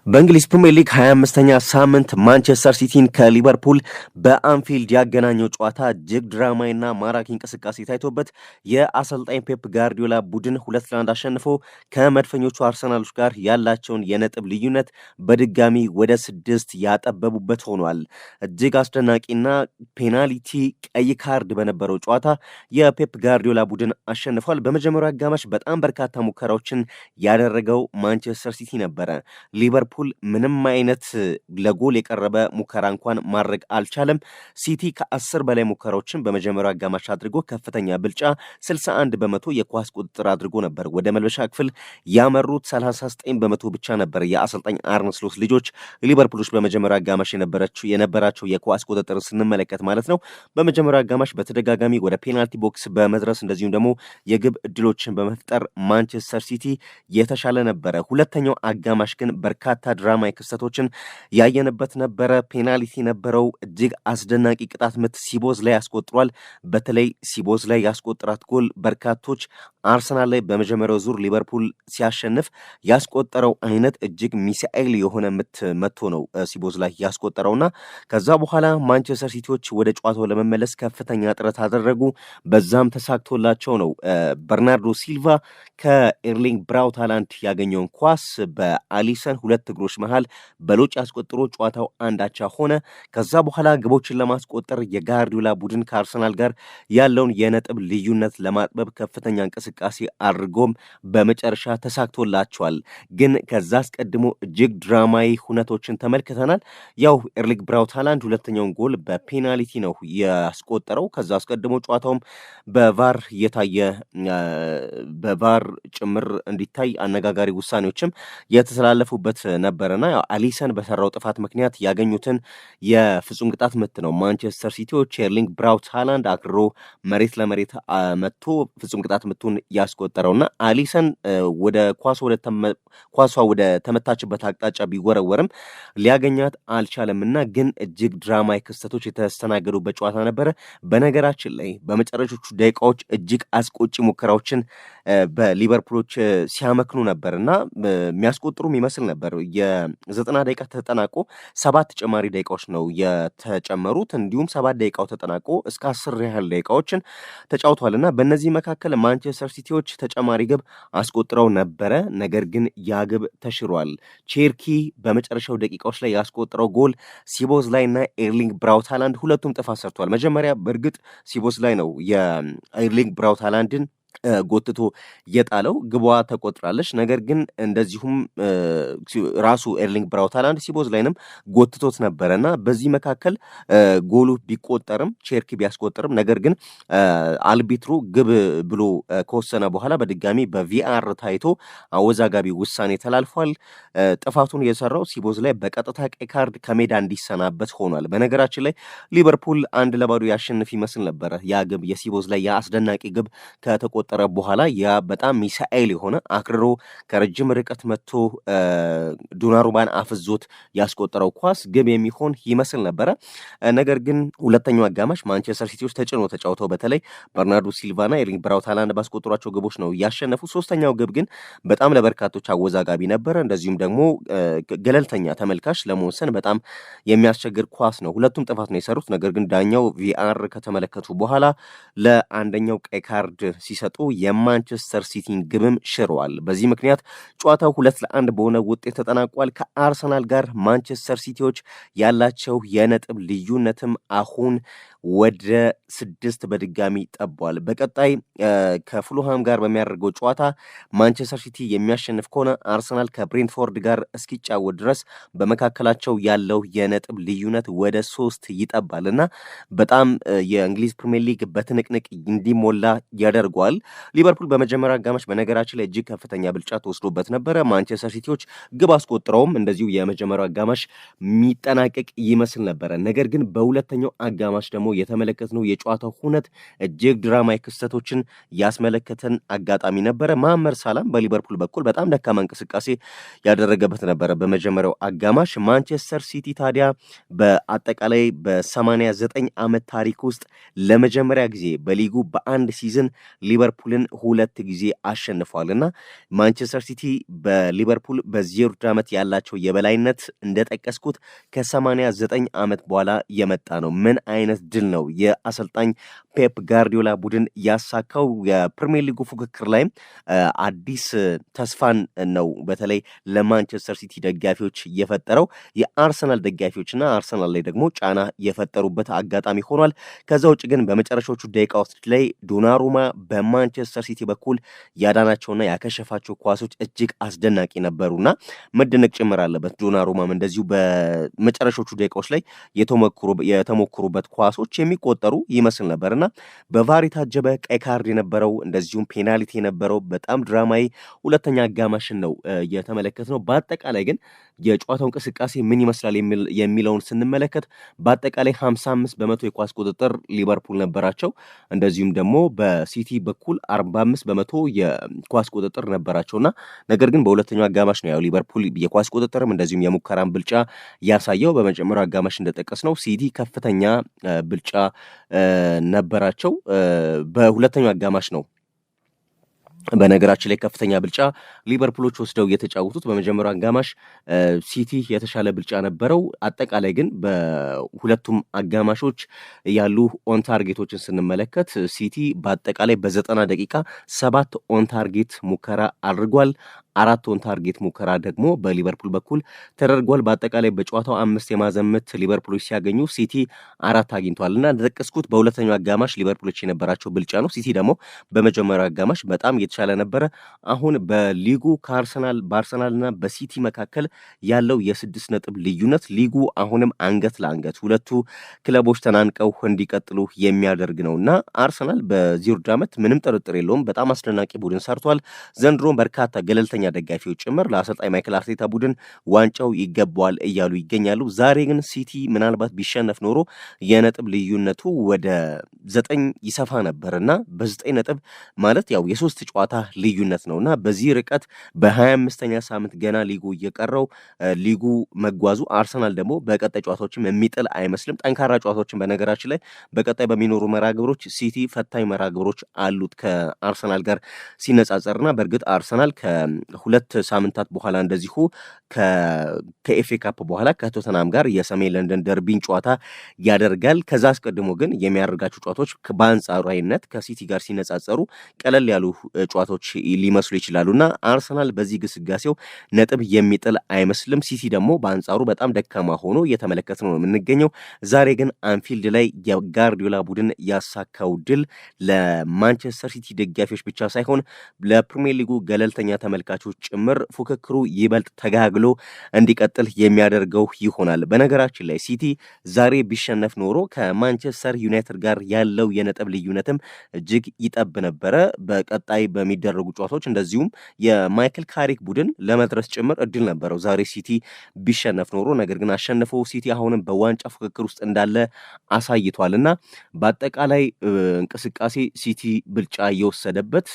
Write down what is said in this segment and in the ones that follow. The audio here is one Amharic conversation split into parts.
በእንግሊዝ ፕሪሚየር ሊግ 25ኛ ሳምንት ማንቸስተር ሲቲን ከሊቨርፑል በአንፊልድ ያገናኘው ጨዋታ እጅግ ድራማዊና ማራኪ እንቅስቃሴ ታይቶበት የአሰልጣኝ ፔፕ ጋርዲዮላ ቡድን 2-1 አሸንፎ ከመድፈኞቹ አርሰናሎች ጋር ያላቸውን የነጥብ ልዩነት በድጋሚ ወደ 6 ያጠበቡበት ሆኗል። እጅግ አስደናቂና ፔናልቲ ቀይ ካርድ በነበረው ጨዋታ የፔፕ ጋርዲዮላ ቡድን አሸንፏል። በመጀመሪያው አጋማሽ በጣም በርካታ ሙከራዎችን ያደረገው ማንቸስተር ሲቲ ነበረ። ሊቨርፑል ምንም አይነት ለጎል የቀረበ ሙከራ እንኳን ማድረግ አልቻለም። ሲቲ ከ10 በላይ ሙከራዎችን በመጀመሪያው አጋማሽ አድርጎ ከፍተኛ ብልጫ 61 በመቶ የኳስ ቁጥጥር አድርጎ ነበር። ወደ መልበሻ ክፍል ያመሩት 39 በመቶ ብቻ ነበር የአሰልጣኝ አርነ ስሎት ልጆች። ሊቨርፑሎች በመጀመሪያው አጋማሽ የነበራቸው የኳስ ቁጥጥር ስንመለከት ማለት ነው በመጀመሪያው አጋማሽ በተደጋጋሚ ወደ ፔናልቲ ቦክስ በመድረስ እንደዚሁም ደግሞ የግብ እድሎችን በመፍጠር ማንቸስተር ሲቲ የተሻለ ነበረ። ሁለተኛው አጋማሽ ግን በርካታ ድራማዊ ክስተቶችን ያየንበት ነበረ። ፔናልቲ ነበረው። እጅግ አስደናቂ ቅጣት ምት ሲቦዝ ላይ ያስቆጥሯል። በተለይ ሲቦዝ ላይ ያስቆጥራት ጎል በርካቶች አርሰናል ላይ በመጀመሪያው ዙር ሊቨርፑል ሲያሸንፍ ያስቆጠረው አይነት እጅግ ሚሳኤል የሆነ ምት መቶ ነው ሲቦዝ ላይ ያስቆጠረውና ከዛ በኋላ ማንቸስተር ሲቲዎች ወደ ጨዋታው ለመመለስ ከፍተኛ ጥረት አደረጉ። በዛም ተሳክቶላቸው ነው በርናርዶ ሲልቫ ከኤርሊንግ ብራውት ሃላንድ ያገኘውን ኳስ በአሊሰን ሁለት እግሮች መሃል በሎጭ ያስቆጥሮ ጨዋታው አንዳቻ ሆነ። ከዛ በኋላ ግቦችን ለማስቆጠር የጋርዲዮላ ቡድን ከአርሰናል ጋር ያለውን የነጥብ ልዩነት ለማጥበብ ከፍተኛ እንቅስቃሴ አድርጎም በመጨረሻ ተሳክቶላቸዋል። ግን ከዛ አስቀድሞ እጅግ ድራማዊ ሁነቶችን ተመልክተናል። ያው ኤርሊንግ ብራውት ሃላንድ ሁለተኛውን ጎል በፔናልቲ ነው ያስቆጠረው። ከዛ አስቀድሞ ጨዋታውም በቫር የታየ በቫር ጭምር እንዲታይ አነጋጋሪ ውሳኔዎችም የተተላለፉበት ነበርና አሊሰን በሰራው ጥፋት ምክንያት ያገኙትን የፍጹም ቅጣት ምት ነው ማንቸስተር ሲቲዎች ኤርሊንግ ብራውት ሃላንድ አክርሮ መሬት ለመሬት መጥቶ ፍጹም ቅጣት ምቱን ያስቆጠረውና አሊሰን ወደ ኳሷ ወደ ተመታችበት አቅጣጫ ቢወረወርም ሊያገኛት አልቻለምና ግን እጅግ ድራማዊ ክስተቶች የተስተናገዱበት ጨዋታ ነበረ። በነገራችን ላይ በመጨረሻዎቹ ደቂቃዎች እጅግ አስቆጪ ሙከራዎችን በሊቨርፑሎች ሲያመክኑ ነበርና የሚያስቆጥሩም ይመስል ነበር። የ90 ደቂቃ ተጠናቆ 7 ተጨማሪ ደቂቃዎች ነው የተጨመሩት። እንዲሁም 7 ደቂቃው ተጠናቆ እስከ 10 ያህል ደቂቃዎችን ተጫውቷልና በእነዚህ መካከል ማንቸስተር ሲቲዎች ተጨማሪ ግብ አስቆጥረው ነበረ። ነገር ግን ያ ግብ ተሽሯል። ቼርኪ በመጨረሻው ደቂቃዎች ላይ ያስቆጥረው ጎል ሲቦዝ ላይ እና ኤርሊንግ ብራውት ሃላንድ ሁለቱም ጥፋት ሰርተዋል። መጀመሪያ በእርግጥ ሲቦዝ ላይ ነው የኤርሊንግ ብራውት ሃላንድን ጎትቶ የጣለው፣ ግቧ ተቆጥራለች። ነገር ግን እንደዚሁም ራሱ ኤርሊንግ ብራውት ሃላንድ ሲቦዝ ላይንም ጎትቶት ነበረና በዚህ መካከል ጎሉ ቢቆጠርም ቼርኪ ቢያስቆጠርም ነገር ግን አልቢትሩ ግብ ብሎ ከወሰነ በኋላ በድጋሚ በቪአር ታይቶ አወዛጋቢ ውሳኔ ተላልፏል። ጥፋቱን የሰራው ሲቦዝ ላይ በቀጥታ ቀይ ካርድ ከሜዳ እንዲሰናበት ሆኗል። በነገራችን ላይ ሊቨርፑል 1-0 ያሸንፍ ይመስል ነበረ። ያ ግብ የሲቦዝ ላይ የአስደናቂ ግብ ከተቆጠረ በኋላ ያ በጣም ሚሳኤል የሆነ አክርሮ ከረጅም ርቀት መጥቶ ዶናሩማን አፍዞት ያስቆጠረው ኳስ ግብ የሚሆን ይመስል ነበረ። ነገር ግን ሁለተኛው አጋማሽ ማንቸስተር ሲቲዎች ተጭኖ ተጫውተው በተለይ በርናርዶ ሲልቫና ኤርሊንግ ብራውት ሃላንድ ባስቆጠሯቸው ግቦች ነው ያሸነፉ። ሶስተኛው ግብ ግን በጣም ለበርካቶች አወዛጋቢ ነበረ። እንደዚሁም ደግሞ ገለልተኛ ተመልካች ለመወሰን በጣም የሚያስቸግር ኳስ ነው። ሁለቱም ጥፋት ነው የሰሩት። ነገር ግን ዳኛው ቪአር ከተመለከቱ በኋላ ለአንደኛው ቀይ ካርድ ሲሰጡ የማንቸስተር ሲቲን ግብም ሽረዋል። በዚህ ምክንያት ጨዋታው 2-1 በሆነ ውጤት ተጠናቋል። ከአርሰናል ጋር ማንቸስተር ሲቲዎች ያላቸው የነጥብ ልዩነትም አሁን ወደ 6 በድጋሚ ጠቧል። በቀጣይ ከፉልሃም ጋር በሚያደርገው ጨዋታ ማንቸስተር ሲቲ የሚያሸንፍ ከሆነ አርሰናል ከብሬንትፎርድ ጋር እስኪጫወት ድረስ በመካከላቸው ያለው የነጥብ ልዩነት ወደ 3 ይጠባልና በጣም የእንግሊዝ ፕሪሚየር ሊግ በትንቅንቅ እንዲሞላ ያደርገዋል። ሊቨርፑል በመጀመሪያ አጋማሽ በነገራችን ላይ እጅግ ከፍተኛ ብልጫ ተወስዶበት ነበረ። ማንቸስተር ሲቲዎች ግብ አስቆጥረውም እንደዚሁ የመጀመሪያው አጋማሽ የሚጠናቀቅ ይመስል ነበረ። ነገር ግን በሁለተኛው አጋማሽ ደግሞ የተመለከትነው የጨዋታው ሁነት እጅግ ድራማዊ ክስተቶችን ያስመለከተን አጋጣሚ ነበረ። መሐመድ ሳላም በሊቨርፑል በኩል በጣም ደካማ እንቅስቃሴ ያደረገበት ነበረ በመጀመሪያው አጋማሽ። ማንቸስተር ሲቲ ታዲያ በአጠቃላይ በ89 ዓመት ታሪክ ውስጥ ለመጀመሪያ ጊዜ በሊጉ በአንድ ሲዝን ሊቨርፑል ሊቨርፑልን 2 ጊዜ አሸንፏልና ማንቸስተር ሲቲ በሊቨርፑል በዚህ ውድድር ዓመት ያላቸው የበላይነት እንደጠቀስኩት ከ89 ዓመት በኋላ የመጣ ነው። ምን አይነት ድል ነው የአሰልጣኝ ፔፕ ጋርዲዮላ ቡድን ያሳካው። የፕሪሚየር ሊጉ ፉክክር ላይም አዲስ ተስፋን ነው በተለይ ለማንቸስተር ሲቲ ደጋፊዎች የፈጠረው። የአርሰናል ደጋፊዎችና አርሰናል ላይ ደግሞ ጫና የፈጠሩበት አጋጣሚ ሆኗል። ከዛ ውጭ ግን በመጨረሻዎቹ ደቂቃዎች ላይ ዶናሩማ በማንቸስተር ሲቲ በኩል ያዳናቸውና ያከሸፋቸው ኳሶች እጅግ አስደናቂ ነበሩና መደነቅ ጭምር አለበት። ዶናሩማም እንደዚሁ በመጨረሻዎቹ ደቂቃዎች ላይ የተሞክሩበት ኳሶች የሚቆጠሩ ይመስል ነበርና በቫር የታጀበ ቀይ ካርድ የነበረው እንደዚሁም ፔናልቲ የነበረው በጣም ድራማዊ ሁለተኛ አጋማሽን ነው የተመለከትነው። በአጠቃላይ ግን የጨዋታው እንቅስቃሴ ምን ይመስላል የሚለውን ስንመለከት በአጠቃላይ 55 በመቶ የኳስ ቁጥጥር ሊቨርፑል ነበራቸው። እንደዚሁም ደግሞ በሲቲ በኩል 45 በመቶ የኳስ ቁጥጥር ነበራቸውና ነገር ግን በሁለተኛው አጋማሽ ነው ያው ሊቨርፑል የኳስ ቁጥጥርም እንደዚሁም የሙከራን ብልጫ ያሳየው። በመጀመሪያው አጋማሽ እንደጠቀስነው ሲቲ ከፍተኛ ብልጫ ነበራቸው። በሁለተኛው አጋማሽ ነው በነገራችን ላይ ከፍተኛ ብልጫ ሊቨርፑሎች ወስደው የተጫወቱት። በመጀመሪያው አጋማሽ ሲቲ የተሻለ ብልጫ ነበረው። አጠቃላይ ግን በሁለቱም አጋማሾች ያሉ ኦን ታርጌቶችን ስንመለከት ሲቲ በአጠቃላይ በ90 ደቂቃ 7 ኦን ታርጌት ሙከራ አድርጓል። 4 ኦን ታርጌት ሙከራ ደግሞ በሊቨርፑል በኩል ተደርጓል። በአጠቃላይ በጨዋታው 5 የማዕዘን ምት ሊቨርፑሎች ሲያገኙ ሲቲ 4 አግኝቷል እና እንደጠቀስኩት በሁለተኛው አጋማሽ ሊቨርፑሎች የነበራቸው ብልጫ ነው። ሲቲ ደግሞ በመጀመሪያው አጋማሽ በጣም የተሻለ ነበረ። አሁን በሊጉ በአርሰናልና በሲቲ መካከል ያለው የ6 ነጥብ ልዩነት ሊጉ አሁንም አንገት ለአንገት ሁለቱ ክለቦች ተናንቀው እንዲቀጥሉ የሚያደርግ ነውና አርሰናል በዚህ ውድድር ዓመት ምንም ጥርጥር የለውም በጣም አስደናቂ ቡድን ሰርቷል። ዘንድሮ በርካታ ገለልተኛ ደጋፊዎች ጭምር ለአሰልጣኝ ማይክል አርቴታ ቡድን ዋንጫው ይገባዋል እያሉ ይገኛሉ። ዛሬ ግን ሲቲ ምናልባት ቢሸነፍ ኖሮ የነጥብ ልዩነቱ ወደ 9 ይሰፋ ነበርና በ9 ነጥብ ማለት ያው የ3 ጨዋታ ልዩነት ነውና በዚህ ርቀት በ25ኛ ሳምንት ገና ሊጉ እየቀረው ሊጉ መጓዙ አርሰናል ደግሞ በቀጣይ ጨዋታዎችም የሚጥል አይመስልም። ጠንካራ ጨዋታዎችን በነገራችን ላይ በቀጣይ በሚኖሩ መራግብሮች ሲቲ ፈታኝ መራግብሮች አሉት ከአርሰናል ጋር ሲነጻጸርና በእርግጥ አርሰናል ከሁለት ሳምንታት በኋላ እንደዚሁ ከኤፍኤ ካፕ በኋላ ከቶተናም ጋር የሰሜን ለንደን ደርቢን ጨዋታ ያደርጋል። ከዛ አስቀድሞ ግን የሚያደርጋቸው ጨዋታዎች በአንጻራዊነት ከሲቲ ጋር ሲነጻጸሩ ቀለል ያሉ ጨዋታዎች ሊመስሉ ይችላሉና አርሰናል በዚህ ግስጋሴው ነጥብ የሚጥል አይመስልም። ሲቲ ደግሞ በአንጻሩ በጣም ደካማ ሆኖ እየተመለከትነው ነው የምንገኘው። ዛሬ ግን አንፊልድ ላይ የጋርዲዮላ ቡድን ያሳካው ድል ለማንቸስተር ሲቲ ደጋፊዎች ብቻ ሳይሆን ለፕሪሚየር ሊጉ ገለልተኛ ተመልካቾች ጭምር ፉክክሩ ይበልጥ ተጋግሎ እንዲቀጥል የሚያደርገው ይሆናል። በነገራችን ላይ ሲቲ ዛሬ ቢሸነፍ ኖሮ ከማንቸስተር ዩናይትድ ጋር ያለው የነጥብ ልዩነትም እጅግ ይጠብ ነበረ። በቀጣይ በሚደረጉ ጨዋታዎች እንደዚሁም የማይክል ካሪክ ቡድን ለመድረስ ጭምር እድል ነበረው ዛሬ ሲቲ ቢሸነፍ ኖሮ። ነገር ግን አሸንፈው ሲቲ አሁንም በዋንጫ ፉክክር ውስጥ እንዳለ አሳይቷልና በአጠቃላይ እንቅስቃሴ ሲቲ ብልጫ የወሰደበት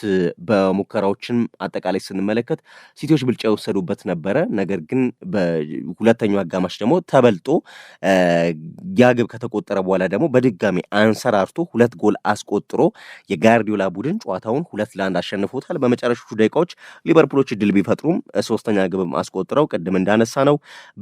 በሙከራዎችን አጠቃላይ ስንመለከት ሲቲዎች ብልጫ የወሰዱበት ነበረ። ነገር ግን በሁለተኛው አጋማሽ ደግሞ ተበልጦ ያግብ ከተቆጠረ በኋላ ደግሞ በድጋሚ አንሰራርቶ 2 ጎል አስቆጥሮ የጋርዲዮላ ቡድን ጨዋታውን 2-1 አሸንፎታል። በመጨረሻዎቹ ደቂቃዎች ሊቨርፑሎች ድል ቢፈጥሩም ሶስተኛ ግብም አስቆጥረው ቅድም እንዳነሳ ነው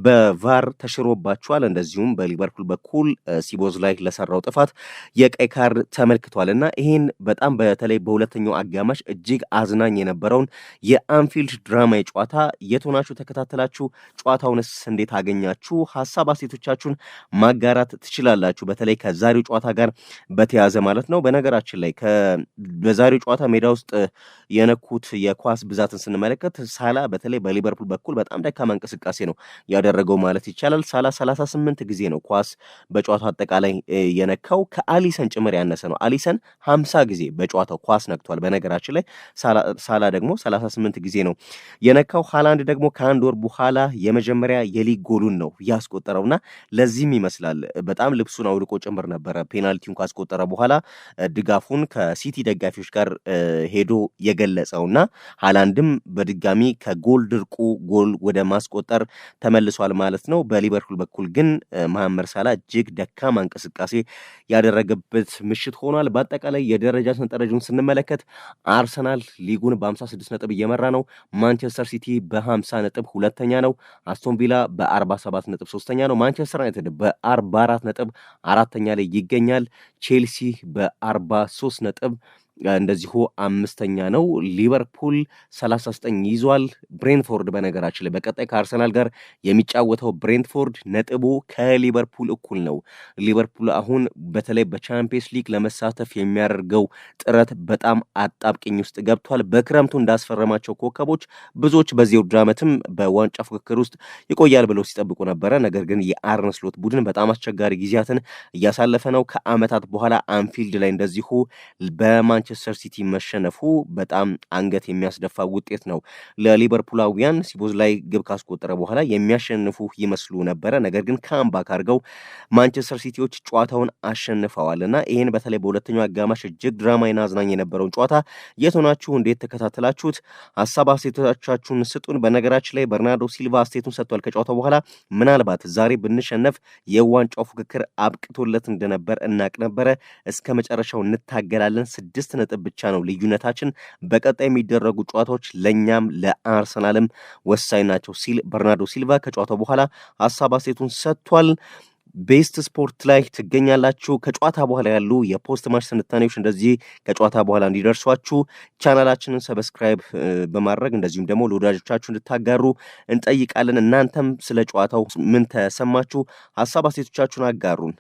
በቫር ተሽሮባቸዋል። እንደዚሁም በሊቨርፑል በኩል ሲቦዝ ላይ ለሰራው ጥፋት የቀይ ካርድ ተመልክቷልና ይሄን በጣም በተለይ በሁለተኛው አጋማሽ እጅግ አዝናኝ የነበረውን የአንፊልድ ድራማ ጨዋታ የቶናችሁ ተከታተላችሁ ጨዋታውንስ እንዴት አገኛችሁ? ሐሳብ አስተያየቶቻችሁን ማጋራት ትችላላችሁ። በተለይ ከዛሬው ጨዋታ ጋር በተያዘ ማለት ነው። በነገራችን ላይ በዛሬው ጨዋታ ሜዳ ውስጥ የነኩት የኳስ ብዛትን ስንመለከት ሳላ በተለይ በሊቨርፑል በኩል በጣም ደካማ እንቅስቃሴ ነው ያደረገው ማለት ይቻላል። ሳላ 38 ጊዜ ነው ኳስ በጨዋታው አጠቃላይ የነካው ከአሊሰን ጭምር ያነሰ ነው። አሊሰን 50 ጊዜ በጨዋታው ኳስ ነክቷል። በነገራችን ላይ ሳላ ደግሞ 38 ጊዜ ነው የነካው። ሃላንድ ደግሞ ከአንድ ወር በኋላ የመጀመሪያ የሊግ ጎሉን ነው ያስቆጠረውና ለዚህም ይመስላል በጣም ልብሱን አውልቆ ጭምር ነበረ ፔናልቲውን ካስቆጠረ በኋላ ድጋፉን ከሲቲ ደጋፊዎች ጋር ሄዶ የገለጸውና ሃላንድም በድጋሚ ከጎል ድርቁ ጎል ወደ ማስቆጠር ተመልሷል ማለት ነው። በሊቨርፑል በኩል ግን መሐመድ ሳላ እጅግ ደካማ እንቅስቃሴ ያደረገበት ምሽት ሆኗል። በአጠቃላይ የደረጃ ሰንጠረዡን ስንመለከት አርሰናል ሊጉን በ56 ነጥብ እየመራ ነው። ማንቸስተር ሲቲ በ50 ነጥብ ሁለተኛ ነው። አስቶን ቪላ በ47 ነጥብ ሶስተኛ ነው። ማንቸስተር ዩናይትድ በ44 ነጥብ አራተኛ ላይ ይገኛል። ቼልሲ በ43 ነጥብ እንደዚሁ አምስተኛ ነው። ሊቨርፑል 39 ይዟል። ብሬንትፎርድ በነገራችን ላይ በቀጣይ ከአርሰናል ጋር የሚጫወተው ብሬንትፎርድ ነጥቡ ከሊቨርፑል እኩል ነው። ሊቨርፑል አሁን በተለይ በቻምፒየንስ ሊግ ለመሳተፍ የሚያደርገው ጥረት በጣም አጣብቂኝ ውስጥ ገብቷል። በክረምቱ እንዳስፈረማቸው ኮከቦች ብዙዎች በዚህ ውድድር ዓመትም በዋንጫ ፉክክር ውስጥ ይቆያል ብለው ሲጠብቁ ነበረ። ነገር ግን የአርነ ስሎት ቡድን በጣም አስቸጋሪ ጊዜያትን እያሳለፈ ነው። ከዓመታት በኋላ አንፊልድ ላይ እንደዚሁ በማንቸስተር ሲቲ መሸነፉ በጣም አንገት የሚያስደፋ ውጤት ነው ለሊቨርፑላውያን። ሲቦዝ ላይ ግብ ካስቆጠረ በኋላ የሚያሸንፉ ይመስሉ ነበረ። ነገር ግን ካምባክ አድርገው ማንቸስተር ሲቲዎች ጨዋታውን አሸንፈዋልና ይህን በተለይ በሁለተኛው አጋማሽ እጅግ ድራማዊና አዝናኝ የነበረውን ጨዋታ የት ሆናችሁ እንዴት ተከታተላችሁት? ሀሳብ አስተያየቶቻችሁን ስጡን። በነገራችን ላይ በርናርዶ ሲልቫ አስተያየቱን ሰጥቷል ከጨዋታው በኋላ። ምናልባት ዛሬ ብንሸነፍ የዋንጫው ፉክክር አብቅቶለት እንደነበር እናቅ ነበረ። እስከ መጨረሻው እንታገላለን። 6 ነጥብ ብቻ ነው ልዩነታችን። በቀጣይ የሚደረጉ ጨዋታዎች ለኛም ለአርሰናልም ወሳኝ ናቸው ሲል በርናርዶ ሲልቫ ከጨዋታው በኋላ ሀሳብ አስተያየቱን ሰጥቷል። ቤስት ስፖርት ላይ ትገኛላችሁ። ከጨዋታ በኋላ ያሉ የፖስት ማች ትንታኔዎች እንደዚህ ከጨዋታ በኋላ እንዲደርሷችሁ ቻናላችንን ሰብስክራይብ በማድረግ እንደዚሁም ደግሞ ለወዳጆቻችሁ እንድታጋሩ እንጠይቃለን። እናንተም ስለ ጨዋታው ምን ተሰማችሁ? ሀሳብ አስተያየቶቻችሁን አጋሩን።